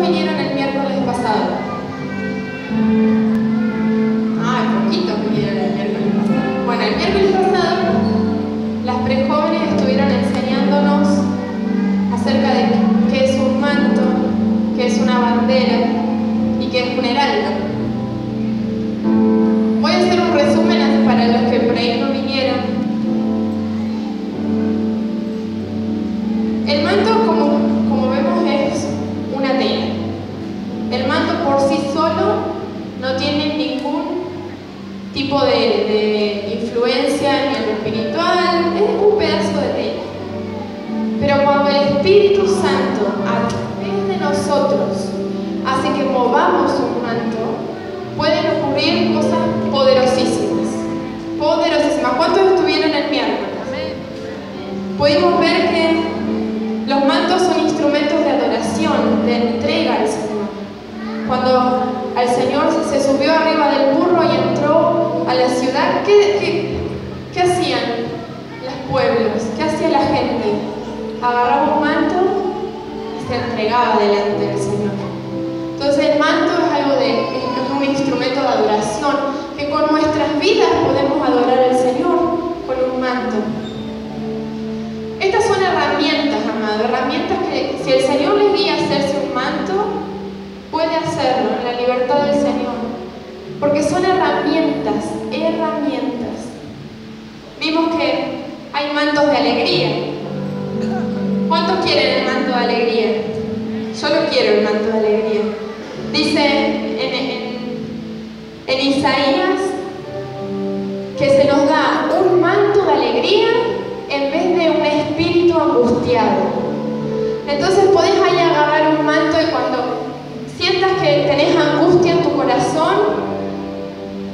vinieron el miércoles pasado? Poquitos vinieron el miércoles pasado. Bueno, el miércoles pasado las prejóvenes estuvieron enseñándonos acerca de qué es un manto, qué es una bandera y qué es un heraldo. Voy a hacer un resumen para los que por ahí no vinieron. El manto, como vemos, es una tela. El manto por sí solo no tiene ningún tipo de influencia en lo espiritual, es un pedazo de tela. Pero cuando el Espíritu Santo, a través de nosotros, hace que movamos un manto, pueden ocurrir cosas poderosísimas. Poderosísimas. ¿Cuántos estuvieron el miércoles? Pudimos ver que los mantos son instrumentos de adoración, de entrega al Señor. Cuando el Señor se subió arriba del burro y entró a la ciudad, ¿qué hacían los pueblos? ¿Qué hacía la gente? Agarraba un manto y se entregaba delante del Señor. Entonces el manto es un instrumento de adoración, que con nuestras vidas podemos adorar al Señor con un manto. Estas son herramientas, amado, herramientas que si el Señor les guía a hacerse un manto, puede hacerlo en la libertad del Señor, porque son herramientas. Vimos que hay mantos de alegría. ¿Cuántos quieren el manto de alegría? Yo lo quiero, el manto de alegría. Dice en Isaías que se nos da un manto de alegría en vez de un espíritu angustiado. Entonces podés ahí agarrar un manto y cuando sientas que tenés angustia en tu corazón,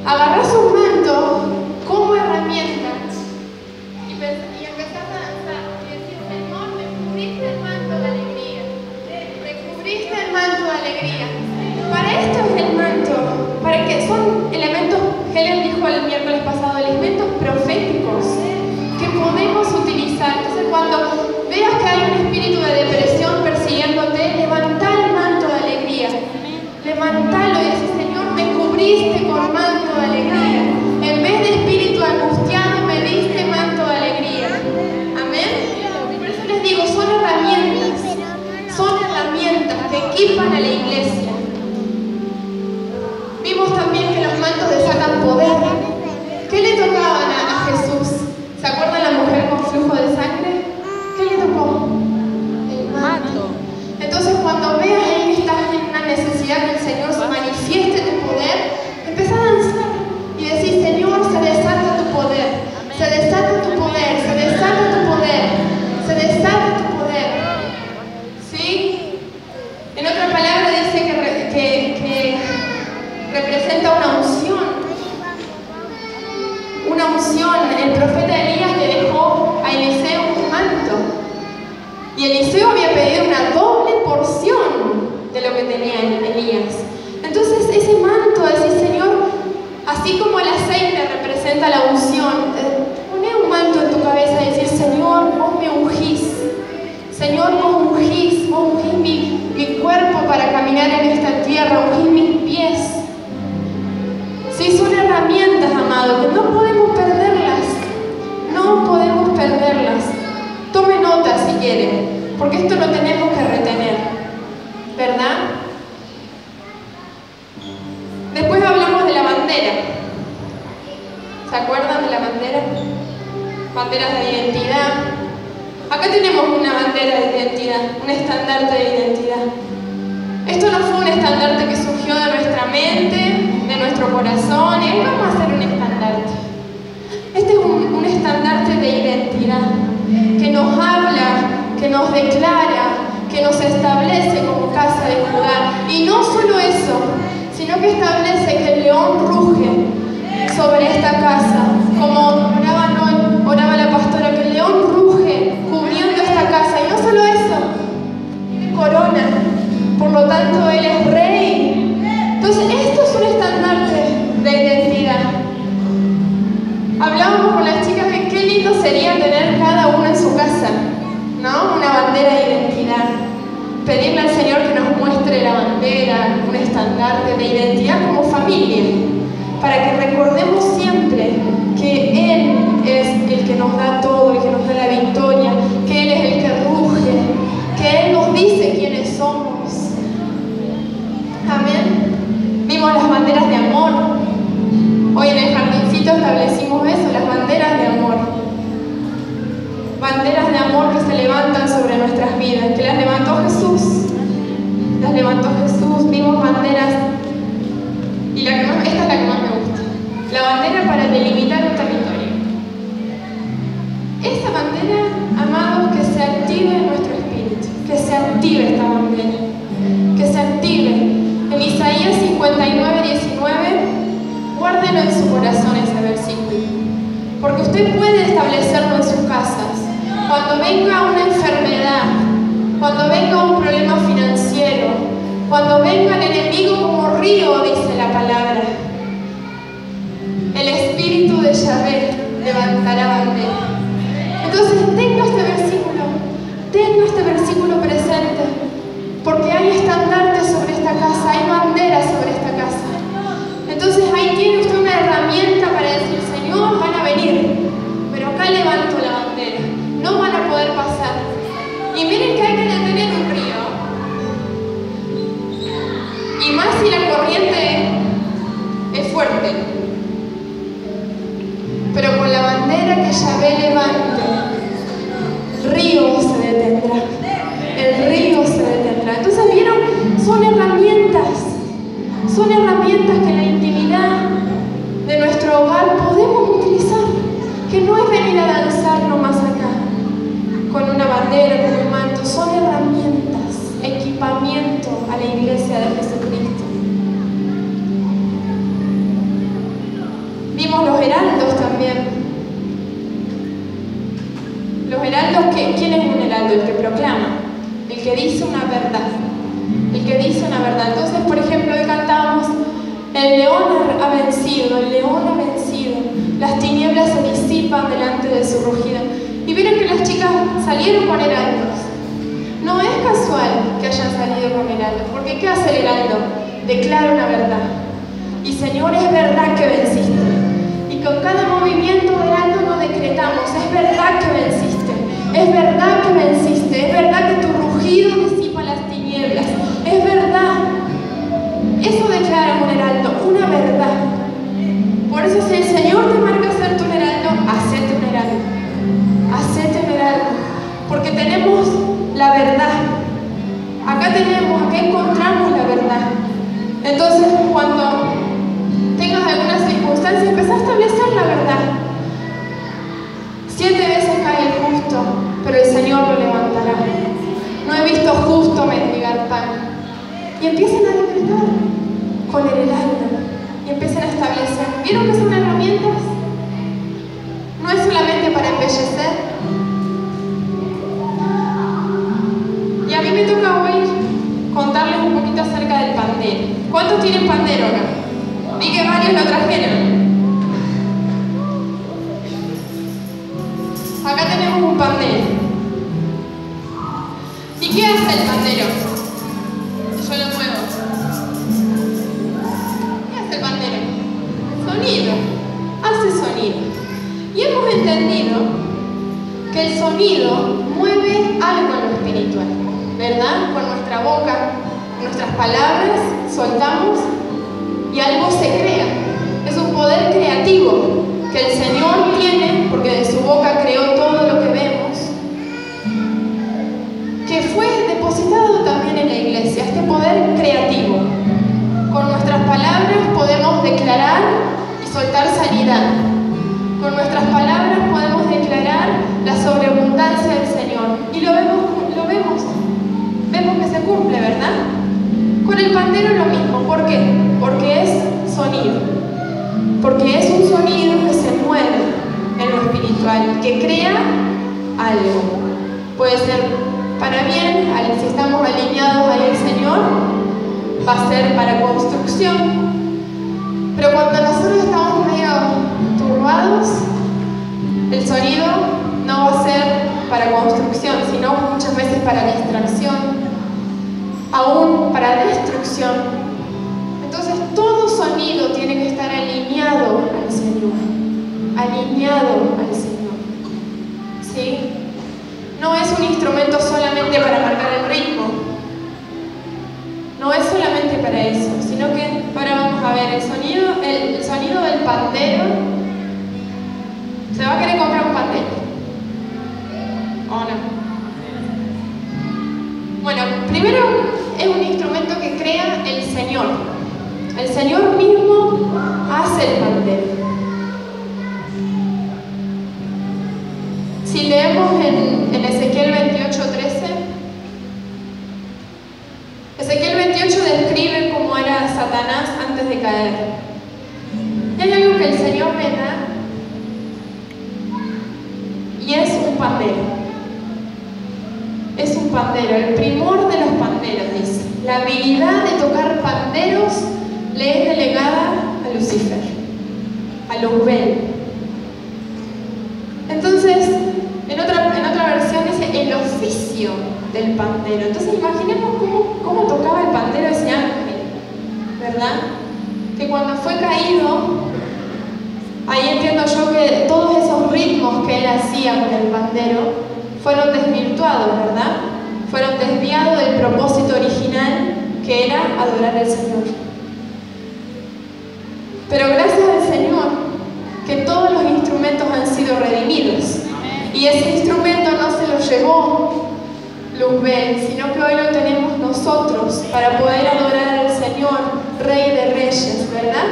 agarrás un manto como herramienta y empezás a danzar y decir: Señor, me cubriste el manto de alegría, me cubriste el manto de alegría. Para esto es el manto, para que son elementos, Helen dijo el miércoles pasado, elementos proféticos que podemos utilizar. Entonces cuando veas que hay un espíritu de depresión persiguiéndote, levantá el manto de alegría, levantalo y dices: Señor, me cubriste con manto de alegría, en vez de espíritu angustiado me diste manto de alegría. Amén. Por eso les digo, son herramientas que equipan a la iglesia. Vimos también que los mantos desatan poder. ¿Qué le tocaban a Jesús? ¿Se acuerdan la mujer con flujo de sangre? ¿Qué le tocó? El manto. Entonces cuando veas que estás en una necesidad que el Señor se manifieste tu poder, empieza a danzar y decir: Señor, se desata tu poder, se desata tu poder, se desata tu poder, se desata tu poder. ¿Sí? En otra palabra dice que representa una unción. Una unción. El profeta Elías le dejó a Eliseo un manto y Eliseo había pedido una doble porción de lo que tenía Elías. Entonces ese manto, decir: Señor, así como el aceite representa la unción, poné un manto en tu cabeza y decir: Señor, vos me ungís, Señor, vos ungís mi cuerpo para caminar en esta tierra, ungís mis pies. Sí, son herramientas, amado, que no podemos perderlas. No podemos perderlas. Tome nota si quieren, porque esto lo tenemos que retener, ¿verdad? Después hablamos de la bandera. ¿Se acuerdan de la bandera? Banderas de identidad. Acá tenemos una bandera de identidad, un estandarte de identidad. Esto no fue un estandarte que surgió de nuestra mente, de nuestro corazón, y vamos a hacer un estandarte. Este es un estandarte de identidad, que nos habla, que nos declara, que nos establece como casa de Judá. Y no solo eso, sino que establece que el león ruge sobre esta casa, como oraba la pastora, que el león ruge cubriendo esta casa. Y no solo eso, tiene corona, por lo tanto él es rey. Entonces esto es un estandarte de identidad. Hablábamos con las chicas de qué lindo sería tener cada uno en su casa, ¿no? Una bandera de identidad. Pedirle al Señor que nos muestre la bandera, un estandarte de identidad como familia, para que recordemos siempre que Él es el que nos da todo, el que nos da la victoria, que Él es el que ruge, que Él nos dice quiénes somos. Amén. Vimos las banderas de amor. Hoy en el jardincito establecimos eso, las banderas de amor. Banderas de amor que se levantan sobre nuestras vidas, que las levantó Jesús. Las levantó Jesús. Vimos banderas, y esta es la que más me gusta. La bandera para delimitar un territorio. Esta bandera, amados, que se active en nuestro espíritu, que se active esta bandera, que se active. En Isaías 59, 19, guárdelo en su corazón ese versículo, porque usted puede establecerlo en sus casas. Cuando venga una enfermedad, cuando venga un problema financiero, cuando venga el enemigo como río, dice la palabra, el espíritu de Yahvé levantará bandera. Entonces tenga este versículo presente, porque hay estandartes sobre esta casa, hay banderas sobre esta casa. Entonces ahí tiene usted una herramienta para decir: Señor, van a venir, pero acá levanto la bandera, no van a poder pasar. Y miren que hay que detener un río, y más si la corriente es fuerte. Pero con la bandera que Yahvé levante, el río se detendrá. El río se detendrá. Entonces, ¿vieron? Son herramientas que en la intimidad de nuestro hogar podemos utilizar. Que no es venir a danzar nomás acá, con una bandera, con un manto. Son herramientas, equipamiento a la iglesia de Jesucristo. Vimos los heraldos también. Los heraldos, ¿quién es un heraldo? El que proclama, el que dice una verdad. El que dice una verdad. Entonces, por ejemplo, hoy cantábamos: el león ha vencido, el león ha vencido. Las tinieblas se disipan delante de su rugido. Y vieron que las chicas salieron con heraldos. No es casual que hayan salido con heraldos, porque ¿qué hace el heraldo? Declara una verdad. Y Señor, es verdad que venciste. Y con cada movimiento de heraldo lo decretamos: es verdad que venciste, es verdad que venciste, es verdad que tu rugido disipa las tinieblas, es verdad. Eso declara un heraldo, una verdad. Por eso, si el Señor te marca hacerte un heraldo, hacete un heraldo, hacete un heraldo, porque tenemos la verdad. Acá encontramos la verdad. Entonces, cuando tengas alguna circunstancia, empezá a establecer la verdad. 7 veces cae el justo, pero el Señor lo levantará. No he visto justo mendigar pan. Y empiecen a decretar con el heraldo, y empiecen a establecer. ¿Vieron que son herramientas? No es solamente para embellecer. Y a mí me toca hoy contarles un poquito acerca del pandero. ¿Cuántos tienen pandero acá? Vi que varios lo trajeron. Acá tenemos un pandero. ¿Y qué hace el pandero? Yo lo muevo. ¿Qué hace el pandero? Sonido. Hace sonido. Y hemos entendido que el sonido mueve algo en lo espiritual, ¿verdad? Con nuestra boca, con nuestras palabras, soltamos y algo se crea. Es un poder creativo que el Señor tiene, porque de su boca creó todo lo que vemos, que fue depositado también en la iglesia, este poder creativo. Con nuestras palabras podemos declarar y soltar sanidad. Con nuestras palabras podemos declarar la sobreabundancia del Señor. Y lo vemos que se cumple, ¿verdad? Con el pandero lo mismo. ¿Por qué? Porque es sonido. Porque es un sonido que se mueve en lo espiritual, que crea algo. Puede ser para bien, si estamos alineados ahí al Señor, va a ser para construcción. Pero cuando nosotros estamos medio turbados, el sonido no va a ser para construcción, sino muchas veces para distracción. aún para destrucción. Entonces todo sonido tiene que estar alineado al Señor, alineado al Señor, ¿sí? No es un instrumento solamente para marcar el ritmo, no es solamente para eso, sino que ahora vamos a ver el sonido del pandero. ¿Se va a querer comprar un pandero? ¿O no? Bueno, primero es un instrumento que crea el Señor. El Señor mismo hace el pandero. Si leemos en Ezequiel 28:13, Ezequiel 28 describe cómo era Satanás antes de caer. Y hay algo que el Señor me da, y es un pandero. Es un pandero, el primor de los panderos, dice. La habilidad de tocar panderos le es delegada a Lucifer, a Luzbel. Entonces, en otra versión dice el oficio del pandero. Entonces, imaginemos cómo tocaba el pandero ese ángel, ¿verdad? Que cuando fue caído, ahí entiendo yo que todos esos ritmos que él hacía con el pandero fueron desvirtuados, ¿verdad? Fueron desviados del propósito original, que era adorar al Señor. Pero gracias al Señor, que todos los instrumentos han sido redimidos. Y ese instrumento no se lo llevó Luzbel, sino que hoy lo tenemos nosotros para poder adorar al Señor, Rey de Reyes, ¿verdad?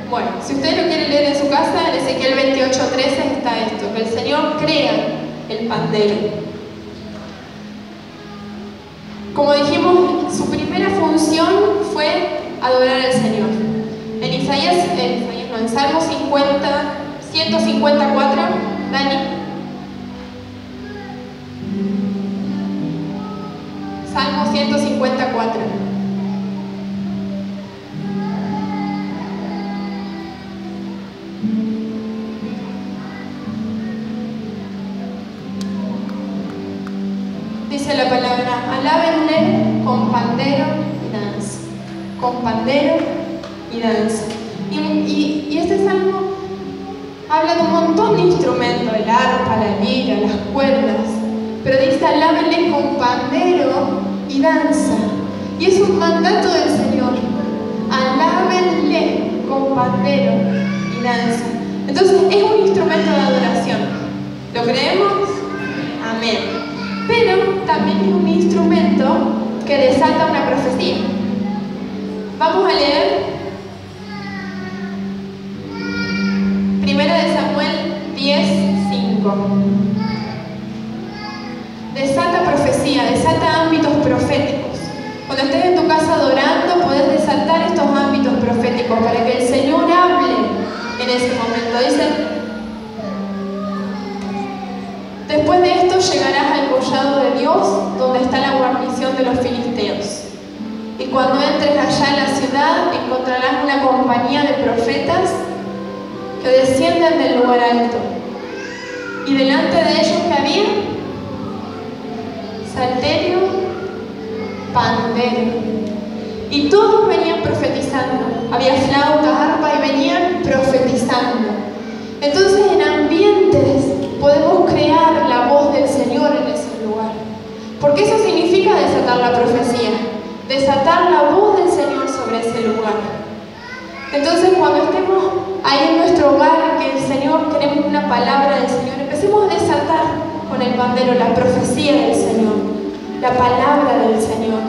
Bueno, si usted lo quiere leer en su casa, en Ezequiel 28:13 está esto, que el Señor crea el pandero. Como dijimos, su primera función fue adorar al Señor. En Salmo 154, Dani. Salmo 154. Dice la palabra, alábenle con pandero y danza. Con pandero y danza. Y este salmo habla de un montón de instrumentos, el arpa, la lira, las cuerdas, pero dice alábenle con pandero y danza. Y es un mandato del Señor, alábenle con pandero y danza. Entonces es un instrumento de adoración. ¿Lo creemos? Amén. Pero también es un instrumento que desata una profecía. Vamos a leer Primera de Samuel 10:5. Desata profecía, desata ámbitos proféticos. Cuando estés en tu casa adorando, podés desatar estos ámbitos proféticos para que el Señor hable en ese momento. Dice, después de esto llegarás al collado de Dios, donde está la guarnición de los filisteos. Y cuando entres allá en la ciudad, encontrarás una compañía de profetas que descienden del lugar alto. Y delante de ellos que había salterio, pandero. Y todos venían profetizando. Había flautas, arpa y venían profetizando. Entonces en ambientes podemos crear la voz del Señor en ese lugar. Porque eso significa desatar la profecía. Desatar la voz del Señor sobre ese lugar. Entonces cuando estemos ahí en nuestro hogar, que el Señor, queremos una palabra del Señor, empecemos a desatar con el pandero la profecía del Señor, la palabra del Señor.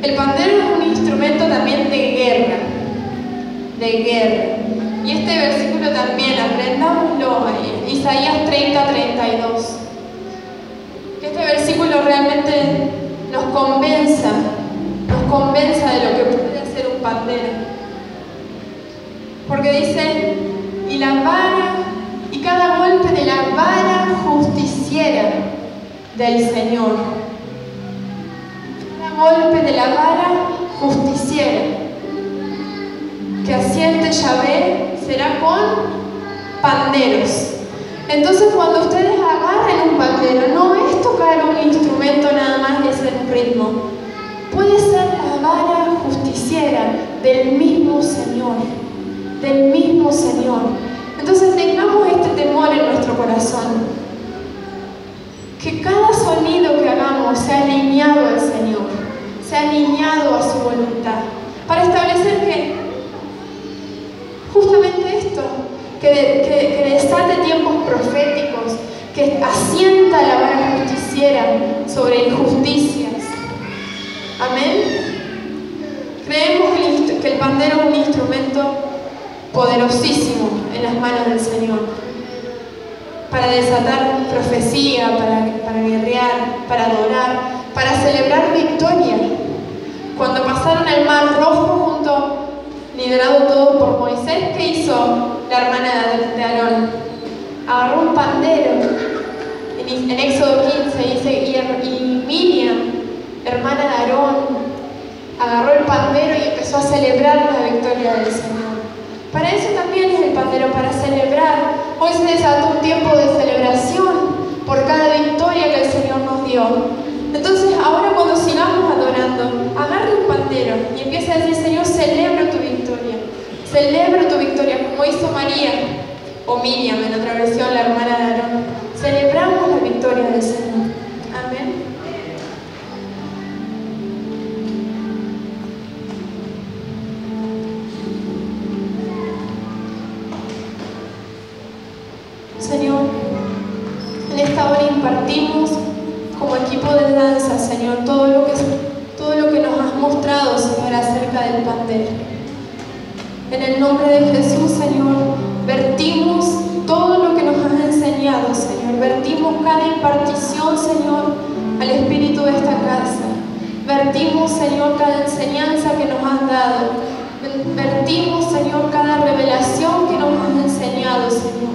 El pandero es un instrumento también de guerra, y este versículo también, aprendámoslo ahí, Isaías 30:32. Que este versículo realmente nos convenza de lo que puede hacer un pandero. Porque dice, y la vara, y cada golpe de la vara justiciera del Señor. Cada golpe de la vara justiciera que asiente Yahvé será con panderos. Entonces cuando ustedes agarren un pandero, acercamos se ha alineado al Señor, se ha alineado a su voluntad, para establecer que justamente esto, que desate tiempos proféticos, que asienta la vara justiciera sobre injusticias. Amén. Creemos que el pandero es un instrumento poderosísimo en las manos del Señor, para desatar profecía, para guerrear, para adorar, para celebrar victoria. Cuando pasaron el Mar Rojo liderado todo por Moisés, ¿qué hizo la hermana de Aarón? Agarró un pandero. En Éxodo 15 dice, y Miriam, hermana de Aarón, agarró el pandero y empezó a celebrar la victoria del Señor. Para eso también es el pandero, para celebrar. Hoy se desató un tiempo de celebración por cada victoria que el Señor nos dio. Entonces, ahora cuando sigamos adorando, agarre un pandero y empiece a decir, Señor, celebro tu victoria, como hizo María, o Miriam en otra versión, la hermana de Aarón. Celebramos la victoria del Señor. Amén. Señor, en esta hora impartimos como equipo de danza, Señor, todo lo que nos has mostrado, Señor, acerca del pandero. En el nombre de Jesús, Señor, vertimos todo lo que nos has enseñado, Señor. Vertimos cada impartición, Señor, al Espíritu de esta casa. Vertimos, Señor, cada enseñanza que nos has dado. Vertimos, Señor, cada revelación que nos has enseñado, Señor.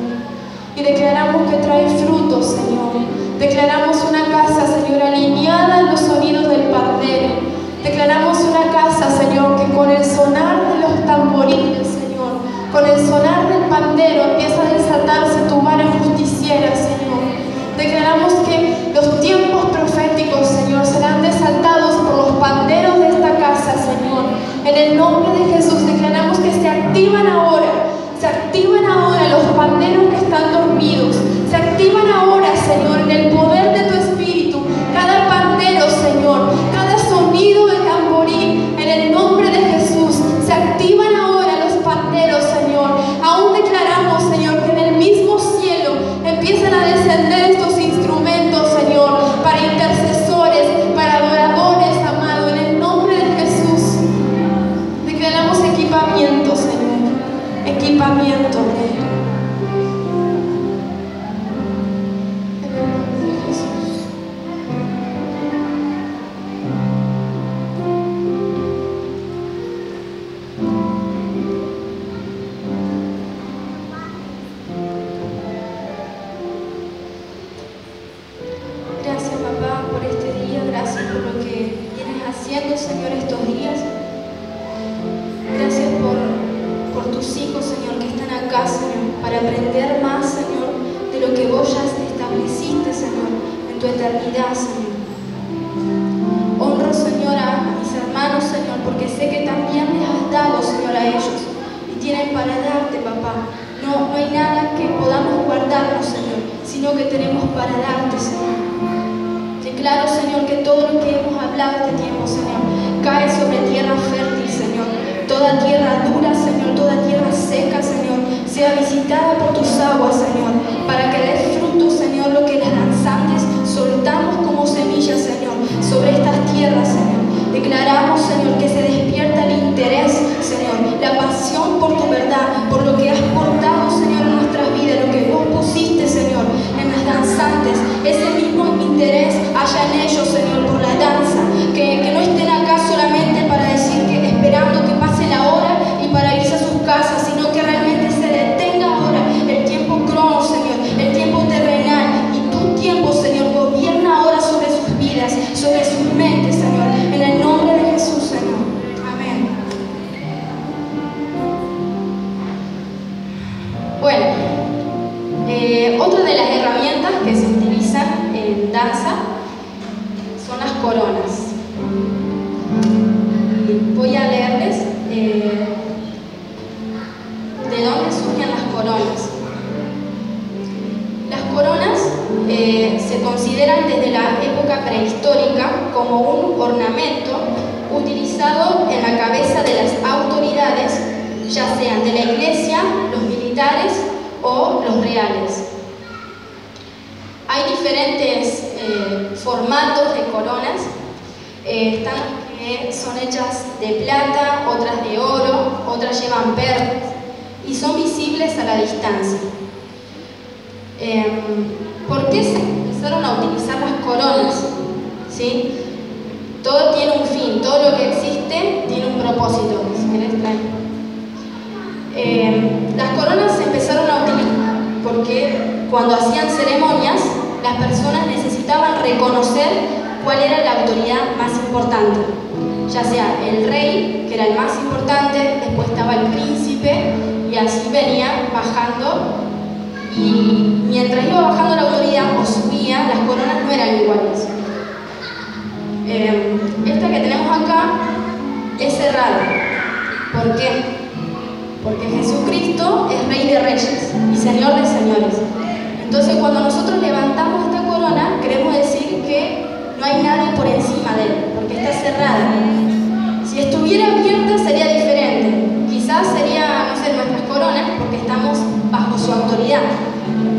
Y declaramos que trae frutos, Señor. Declaramos una casa, Señor, alineada en los sonidos del pandero. Declaramos una casa, Señor, que con el sonar de los tamboriles, Señor, con el sonar del pandero empieza a desatarse tu vara justiciera, Señor. Declaramos que los tiempos proféticos, Señor, serán desatados por los panderos de esta casa, Señor. En el nombre de Jesús declaramos que se activan ahora los panderos que están dormidos. Se activan ahora, Señor, en el poder de tu Espíritu. Cada pandero, Señor, cada sonido de tamboril, en el nombre de Jesús, se activan ahora los panderos, Señor. Aún declaramos, Señor, que en el mismo cielo empiezan a descender estos instrumentos, Señor, para intercesores, para adoradores, amado, en el nombre de Jesús. Declaramos equipamiento, Señor, equipamiento, Rey. Otra de las herramientas que se utilizan en danza son las coronas. Voy a leerles de dónde surgen las coronas. Las coronas se consideran desde la época prehistórica como un ornamento utilizado en la cabeza de las autoridades, ya sean de la iglesia, los militares o los reales. Hay diferentes formatos de coronas. Están que son hechas de plata, otras de oro, otras llevan perlas y son visibles a la distancia. ¿Por qué se empezaron a utilizar las coronas? ¿Sí? Todo tiene un fin, todo lo que existe tiene un propósito. Si querés traer. Las coronas se empezaron a utilizar porque cuando hacían ceremonias, las personas necesitaban reconocer cuál era la autoridad más importante, ya sea el rey, que era el más importante, después estaba el príncipe, y así venía bajando, y mientras iba bajando la autoridad o subía, las coronas no eran iguales. Esta que tenemos acá es cerrada. ¿Por qué? Porque Jesucristo es Rey de Reyes y Señor de Señores. Entonces, cuando nosotros levantamos esta corona, queremos decir que no hay nadie por encima de él, porque está cerrada. Si estuviera abierta sería diferente. Quizás sería, no sé, nuestras coronas, porque estamos bajo su autoridad.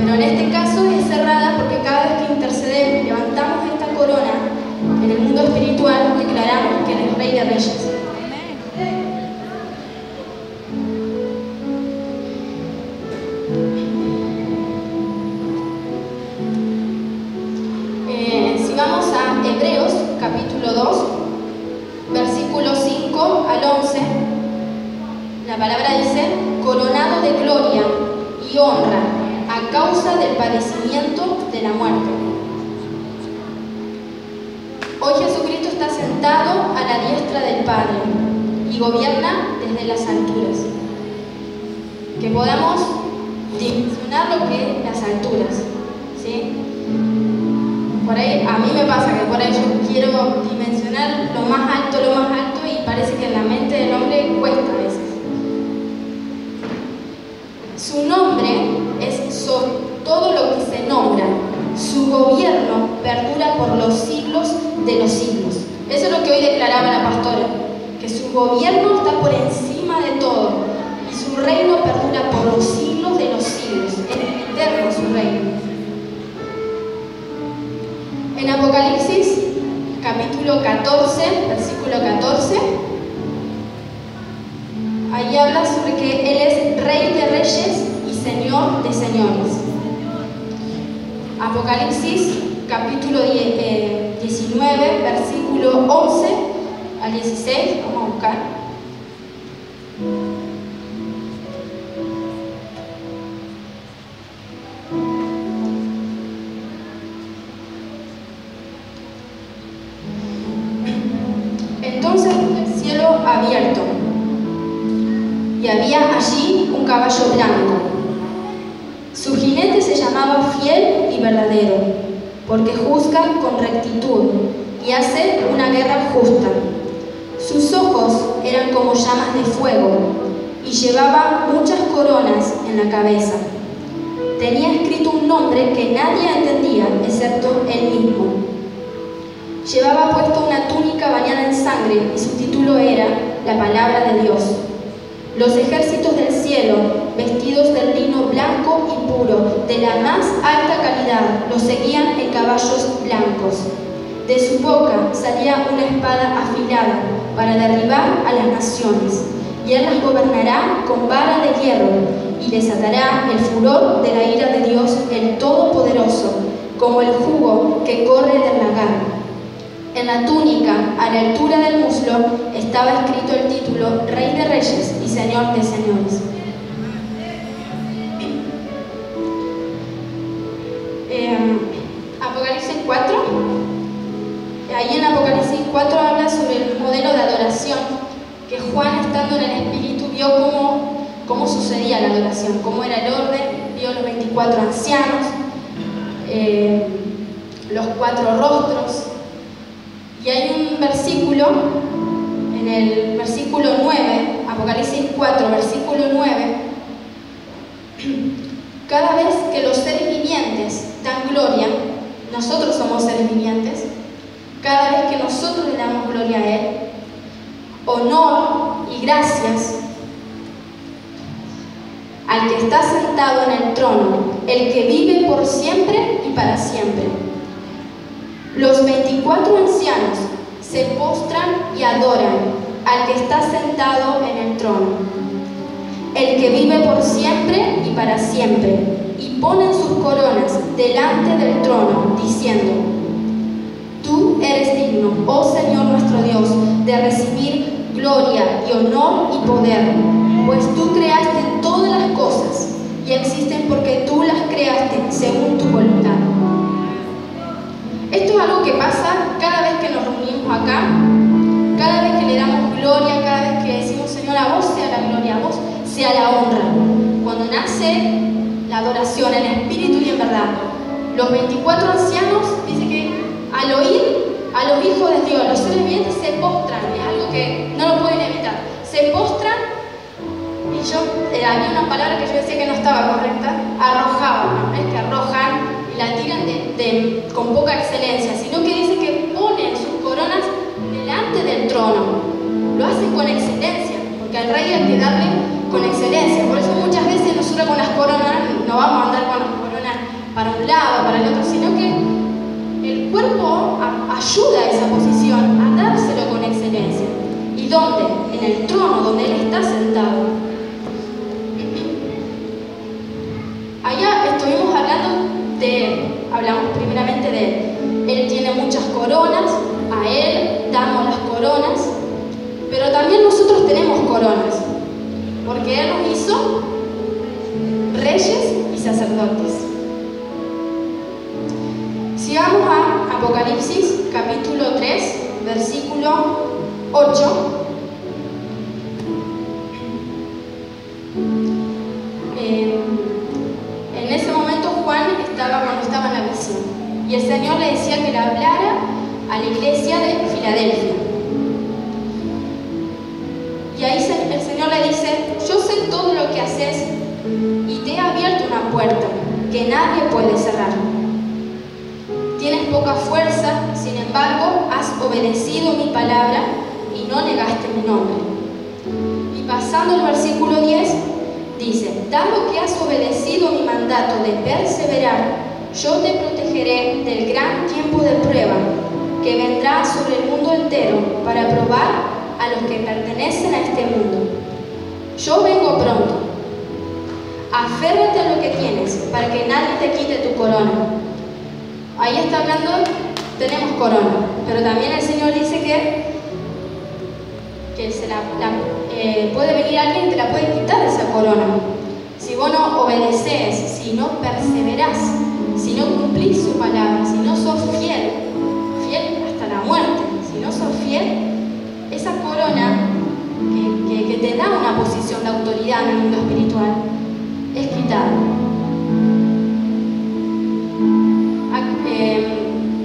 Pero en este caso es cerrada porque cada vez que intercedemos y levantamos esta corona, en el mundo espiritual declaramos que él es Rey de Reyes. Si vamos a Hebreos, capítulo 2, versículos 5 al 11, la palabra dice: coronado de gloria y honra a causa del padecimiento de la muerte. Hoy Jesucristo está sentado a la diestra del Padre y gobierna desde las alturas. Que podamos dimensionar lo que es las alturas, ¿sí? Por ahí, a mí me pasa que por ahí yo quiero dimensionar lo más alto, y parece que en la mente del hombre cuesta a veces. Su nombre es sobre todo lo que se nombra. Su gobierno perdura por los siglos de los siglos. Eso es lo que hoy declaraba la pastora, que su gobierno está por encima de todo y su reino perdura por los siglos de los siglos. Es eterno su reino. En Apocalipsis, capítulo 14, versículo 14, ahí habla sobre que Él es Rey de Reyes y Señor de Señores. Apocalipsis, capítulo 19, versículo 11 al 16, vamos a buscar. Entonces el cielo abierto, y había allí un caballo blanco. Su jinete se llamaba Fiel y Verdadero, porque juzga con rectitud y hace una guerra justa. Sus ojos eran como llamas de fuego, y llevaba muchas coronas en la cabeza. Tenía escrito un nombre que nadie entendía, excepto él mismo. Llevaba puesto una túnica bañada en sangre, y su título era La Palabra de Dios. Los ejércitos del cielo, vestidos de lino blanco y puro, de la más alta calidad, los seguían en caballos blancos. De su boca salía una espada afilada para derribar a las naciones, y él las gobernará con vara de hierro, y desatará el furor de la ira de Dios el Todopoderoso, como el jugo que corre del lagar. En la túnica, a la altura del muslo, estaba escrito el título Rey de Reyes y Señor de Señores. Apocalipsis 4. Ahí en Apocalipsis 4 habla sobre el modelo de adoración, que Juan, estando en el Espíritu, vio cómo sucedía la adoración, cómo era el orden, vio los 24 ancianos, los 4 rostros. Y hay un versículo, en el versículo 9, Apocalipsis 4, versículo 9, cada vez que los seres vivientes dan gloria, nosotros somos seres vivientes, cada vez que nosotros le damos gloria a Él, honor y gracias al que está sentado en el trono, el que vive por siempre y para siempre. Los 24 ancianos se postran y adoran al que está sentado en el trono, el que vive por siempre y para siempre, y ponen sus coronas delante del trono, diciendo: Tú eres digno, oh Señor nuestro Dios, de recibir gloria y honor y poder, pues tú creaste todas las cosas y existen porque tú las creaste según tu voluntad. Esto es algo que pasa cada vez que nos reunimos acá, cada vez que le damos gloria, cada vez que decimos: Señor, a vos sea la gloria, a vos sea la honra. Cuando nace la adoración en espíritu y en verdad, los 24 ancianos, dice que al oír a los hijos de Dios, los seres vivientes se postran, es algo que no lo pueden evitar, se postran. Y yo, había una palabra que yo decía que no estaba correcta, arrojaban, no es que arrojan y la tiran con poca excelencia, sino que dice que ponen sus coronas delante del trono. Lo hacen con excelencia, porque al rey hay que darle con excelencia. Por eso muchas veces nosotros con las coronas no vamos a andar con las coronas para un lado, para el otro, sino que el cuerpo ayuda a esa posición, a dárselo con excelencia. ¿Y dónde? En el trono, donde Él está sentado. Allá estuvimos hablamos primeramente de Él. Él tiene muchas coronas, a Él damos las coronas, pero también nosotros tenemos coronas, porque Él nos hizo reyes y sacerdotes. Sigamos a Apocalipsis, capítulo 3, versículo 8. En ese momento Juan cuando estaba en la visión, y el Señor le decía que le hablara a la iglesia de Filadelfia. Y ahí el Señor le dice: yo sé todo lo que haces y te he abierto una puerta que nadie puede cerrar. Tienes poca fuerza, sin embargo, has obedecido mi palabra y no negaste mi nombre. Y pasando al versículo 10, dice: dado que has obedecido mi mandato de perseverar, yo te protegeré del gran tiempo de prueba que vendrá sobre el mundo entero para probar a los que pertenecen a este mundo. Yo vengo pronto. Aférrate a lo que tienes para que nadie te quite tu corona. Ahí está hablando, tenemos corona, pero también el Señor dice que puede venir alguien que la puede quitar esa corona. Si vos no obedeces, si no perseverás, si no cumplís su palabra, si no sos fiel hasta la muerte, si no sos fiel, esa corona que te da una posición de autoridad en el mundo espiritual es quitada.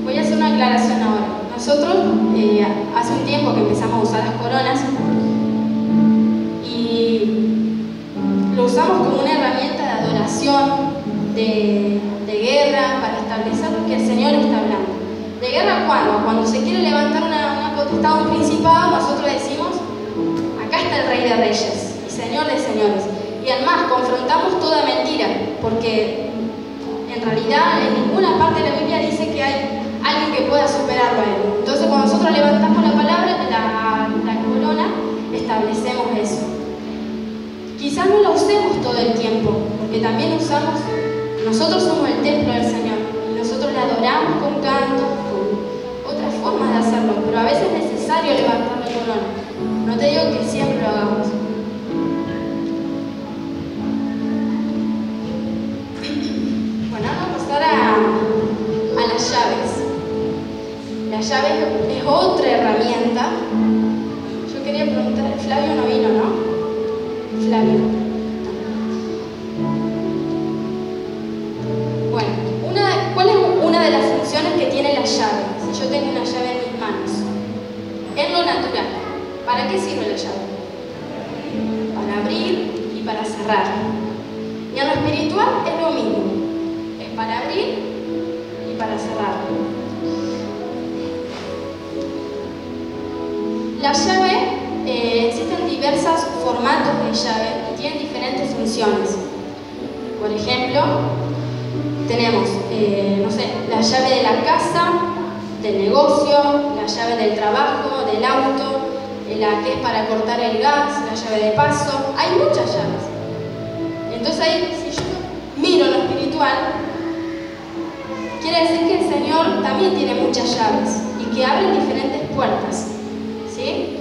Voy a hacer una aclaración ahora. Nosotros hace un tiempo que empezamos a usar las coronas y lo usamos como una herramienta de adoración, de guerra, para establecer lo que el Señor está hablando. ¿De guerra cuándo? Cuando se quiere levantar una potestad, un principado, nosotros decimos: acá está el Rey de Reyes y Señor de Señores. Y además confrontamos toda mentira, porque en realidad en ninguna parte de la Biblia dice que hay alguien que pueda superarlo a Él. Entonces cuando nosotros levantamos la palabra, la corona, establecemos eso. Quizás no la usemos todo el tiempo, porque también nosotros somos el templo del Señor, y nosotros le adoramos con canto, con otras formas de hacerlo, pero a veces es necesario levantar la corona. No te digo que siempre lo hagamos. Bueno, vamos a pasar a las llaves. Las llaves es otra herramienta. Yo quería preguntar, Flavio no vino, ¿no? Flavio. Bueno, ¿cuál es una de las funciones que tiene la llave? Si yo tengo una llave en mis manos, en lo natural, ¿para qué sirve la llave? Para abrir y para cerrar. Y en lo espiritual es lo mismo. Es para abrir y para cerrar. La llave, existen diversos formatos de llave y tienen diferentes funciones. Por ejemplo, tenemos, no sé, la llave de la casa, del negocio, la llave del trabajo, del auto, la que es para cortar el gas, la llave de paso. Hay muchas llaves. Entonces ahí, si yo miro lo espiritual, quiere decir que el Señor también tiene muchas llaves y que abre diferentes puertas. ¿Sí?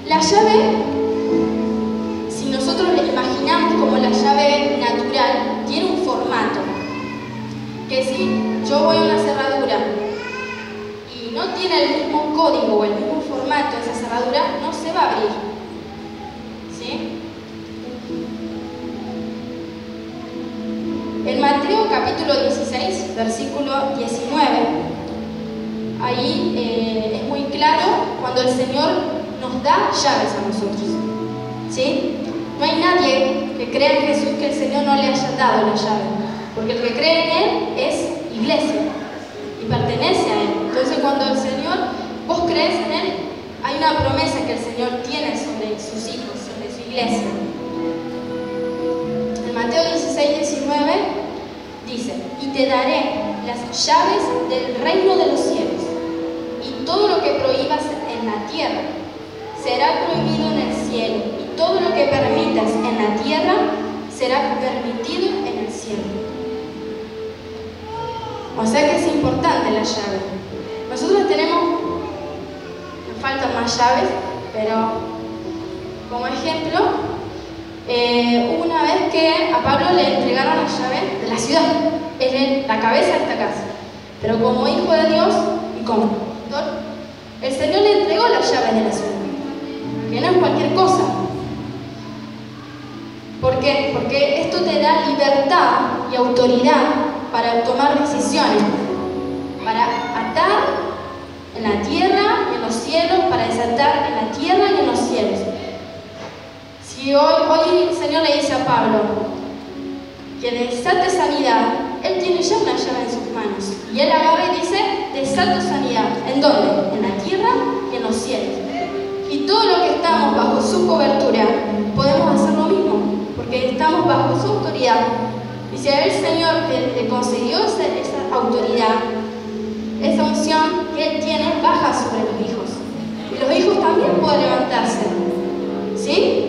La llave, si nosotros la imaginamos como la llave natural, tiene un formato. Que si yo voy a una cerradura y no tiene el mismo código o el mismo formato esa cerradura, no se va a abrir. ¿Sí? En Mateo capítulo 16, versículo 19, ahí es muy claro cuando el Señor nos da llaves a nosotros. ¿Sí? No hay nadie que crea en Jesús que el Señor no le haya dado la llave, porque el que cree en Él es iglesia y pertenece a Él. Entonces cuando el Señor, vos crees en Él, hay una promesa que el Señor tiene sobre sus hijos, sobre su iglesia. En Mateo 16, 19 dice: y te daré las llaves del reino de los cielos, y todo lo que prohíbas en la tierra será prohibido en el cielo, y todo lo que permitas en la tierra será permitido en el cielo. O sea que es importante la llave. Nosotros tenemos, nos faltan más llaves, pero como ejemplo, hubo una vez que a Pablo le entregaron la llave de la ciudad, es la cabeza de esta casa. Pero como hijo de Dios y como pastor, el Señor le entregó las llaves de la ciudad, que no es cualquier cosa. ¿Por qué? Porque esto te da libertad y autoridad para tomar decisiones, para atar en la tierra y en los cielos, para desatar en la tierra y en los cielos. Si hoy el Señor le dice a Pablo que desate sanidad, Él tiene ya una llave en sus manos. Y Él agarra y dice: desato sanidad. ¿En dónde? En la tierra y en los cielos. Y todo lo que estamos bajo su cobertura, podemos hacer lo mismo, porque estamos bajo su autoridad. Y si a el Señor le concedió esa autoridad, esa unción que Él tiene, baja sobre los hijos. Y los hijos también pueden levantarse. ¿Sí?